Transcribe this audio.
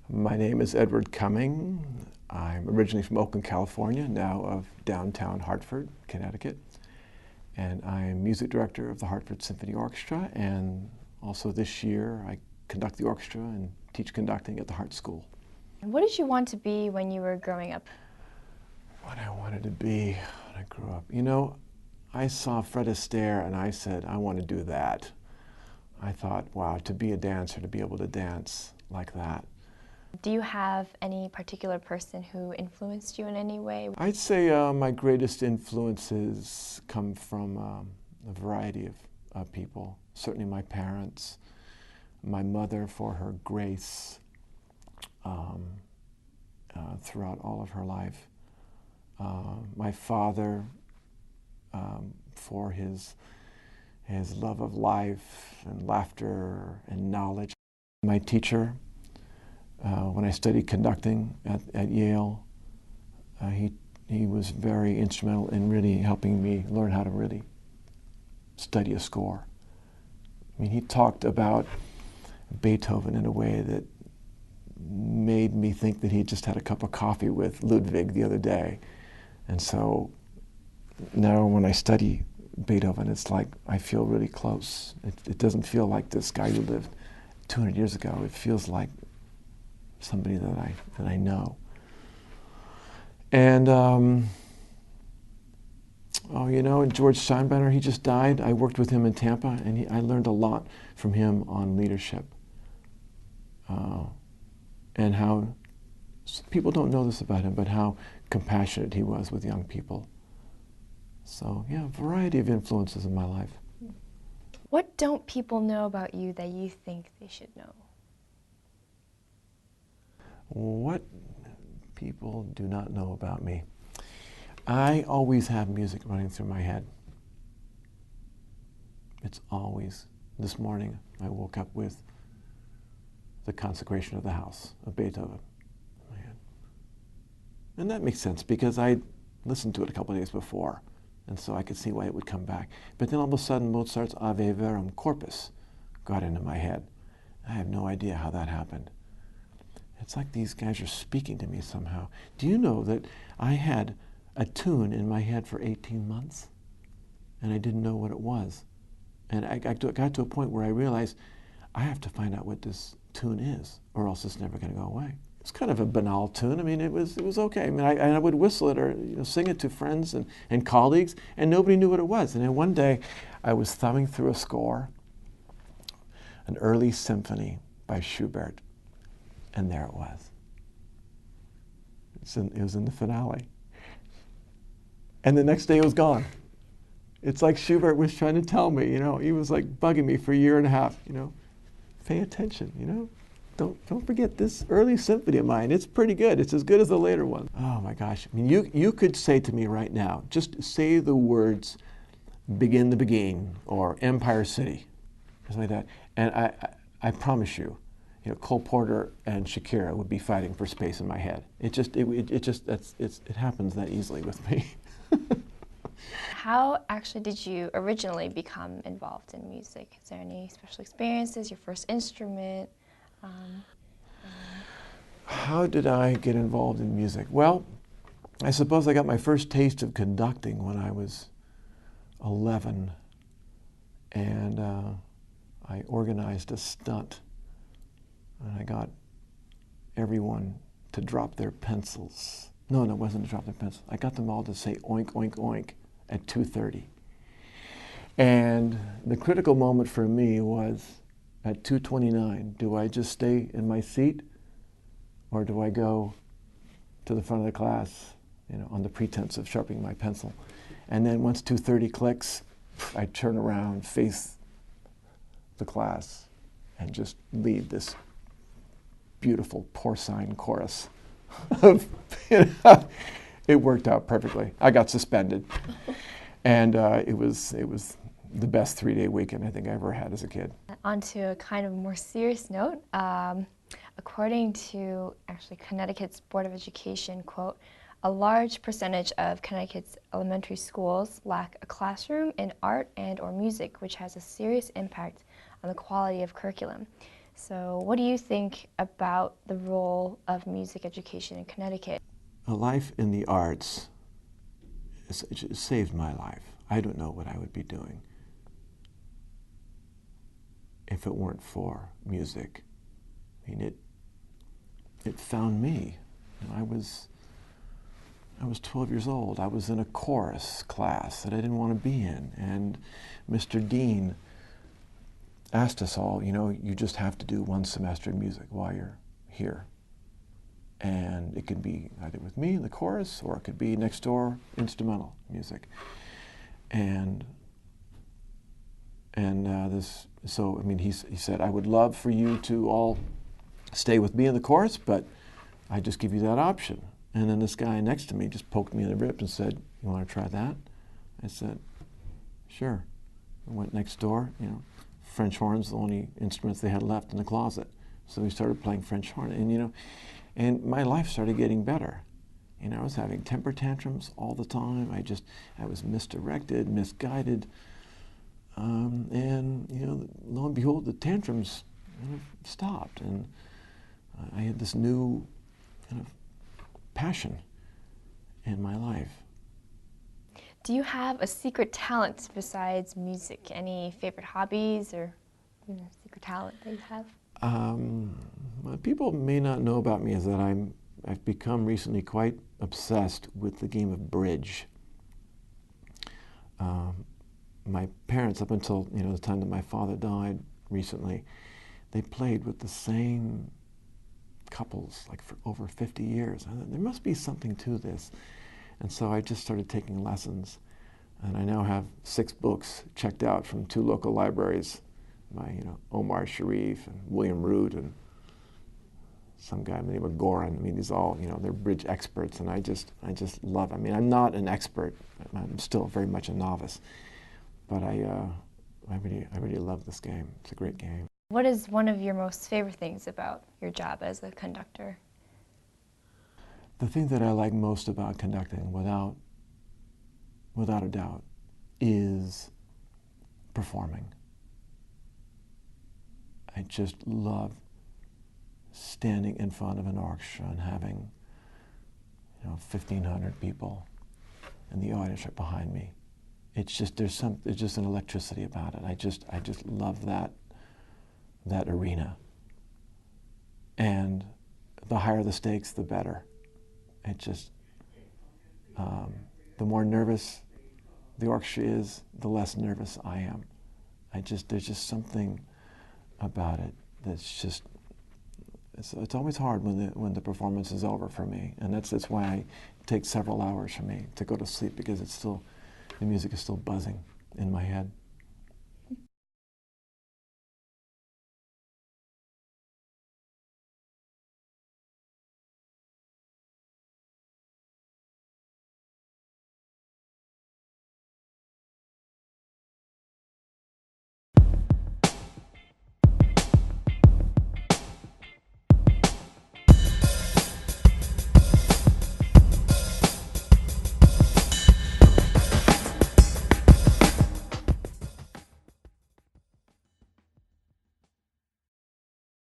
My name is Edward Cumming. I'm originally from Oakland, California, now of downtown Hartford, Connecticut. And I'm music director of the Hartford Symphony Orchestra, and also this year I conduct the orchestra and teach conducting at the Hart School. And what did you want to be when you were growing up? What I wanted to be when I grew up. You know, I saw Fred Astaire and I said, I want to do that. I thought, wow, to be a dancer, to be able to dance like that. Do you have any particular person who influenced you in any way? I'd say my greatest influences come from a variety of people. Certainly my parents, my mother for her grace throughout all of her life, my father for his love of life and laughter and knowledge. My teacher, when I studied conducting at Yale, he was very instrumental in really helping me learn how to really study a score. I mean, he talked about Beethoven in a way that made me think that he just had a cup of coffee with Ludwig the other day. And so now when I study Beethoven, it's like I feel really close. It doesn't feel like this guy who lived 200 years ago. It feels like somebody that I know. And oh, you know, George Steinbrenner, he just died. I worked with him in Tampa, and I learned a lot from him on leadership and how people don't know this about him, but how compassionate he was with young people. So yeah, a variety of influences in my life. What don't people know about you that you think they should know? What people do not know about me. I always have music running through my head. It's always. This morning I woke up with the Consecration of the House of Beethoven in my head. And that makes sense because I listened to it a couple of days before, and so I could see why it would come back. But then all of a sudden Mozart's Ave Verum Corpus got into my head. I have no idea how that happened. It's like these guys are speaking to me somehow. Do you know that I had a tune in my head for 18 months and I didn't know what it was? And I got to a point where I realized I have to find out what this tune is or else it's never going to go away. It's kind of a banal tune. I mean, it was okay. I mean, I would whistle it or sing it to friends and colleagues, and nobody knew what it was. And then one day I was thumbing through a score, an early symphony by Schubert. And there it was. It was in the finale. And the next day it was gone. It's like Schubert was trying to tell me, you know, he was like bugging me for a year and a half, you know, pay attention, you know. Don't forget this early symphony of mine. It's pretty good. It's as good as the later one. Oh my gosh. I mean, you could say to me right now, just say the words Begin the Beguine or Empire City, something like that. And I promise you, you know, Cole Porter and Shakira would be fighting for space in my head. It happens that easily with me. How actually did you originally become involved in music? Is there any special experiences, your first instrument? How did I get involved in music? Well, I suppose I got my first taste of conducting when I was 11, and I organized a stunt. And I got everyone to drop their pencils. No, it wasn't to drop their pencils. I got them all to say oink, oink, oink at 2:30. And the critical moment for me was at 2:29. Do I just stay in my seat or do I go to the front of the class, you know, on the pretense of sharpening my pencil? And then once 2:30 clicks, I turn around, face the class, and just lead this beautiful porcine chorus. It worked out perfectly. I got suspended, and it was the best 3-day weekend I think I ever had as a kid. On to a kind of more serious note, according to actually Connecticut's Board of Education, quote, a large percentage of Connecticut's elementary schools lack a classroom in art and or music, which has a serious impact on the quality of curriculum. So what do you think about the role of music education in Connecticut? A life in the arts it saved my life. I don't know what I would be doing if it weren't for music. I mean, it found me. You know, I was 12 years old. I was in a chorus class that I didn't want to be in, and Mr. Dean asked us all, you know, you just have to do one semester in music while you're here. And it could be either with me in the chorus, or it could be next door instrumental music. So I mean, he said, I would love for you to all stay with me in the chorus, but I just give you that option. And then this guy next to me just poked me in the ribs and said, you want to try that? I said, sure. I went next door, you know, French horn's the only instruments they had left in the closet. So we started playing French horn, and you know, and my life started getting better. You know, I was having temper tantrums all the time. I was misdirected, misguided, and you know, lo and behold, the tantrums kind of stopped, and I had this new kind of passion in my life. Do you have a secret talent besides music? Any favorite hobbies or secret talent that you have? What people may not know about me is that I've become recently quite obsessed with the game of bridge. My parents, up until the time that my father died recently, they played with the same couples like for over 50 years. I thought, there must be something to this. And so I just started taking lessons. And I now have 6 books checked out from 2 local libraries by Omar Sharif and William Root and some guy named Goran. I mean, these all, they're bridge experts, and I just love it. I mean, I'm not an expert. I'm still very much a novice. But I really love this game. It's a great game. What is one of your most favorite things about your job as a conductor? The thing that I like most about conducting, without a doubt, is performing. I just love standing in front of an orchestra and having 1,500 people in the audience right behind me. It's just there's just an electricity about it. I just love that arena. And the higher the stakes, the better. It just the more nervous the orchestra is, the less nervous I am. There's just something about it that's just it's always hard when the performance is over for me, and that's why it takes several hours for me to go to sleep, because the music is still buzzing in my head.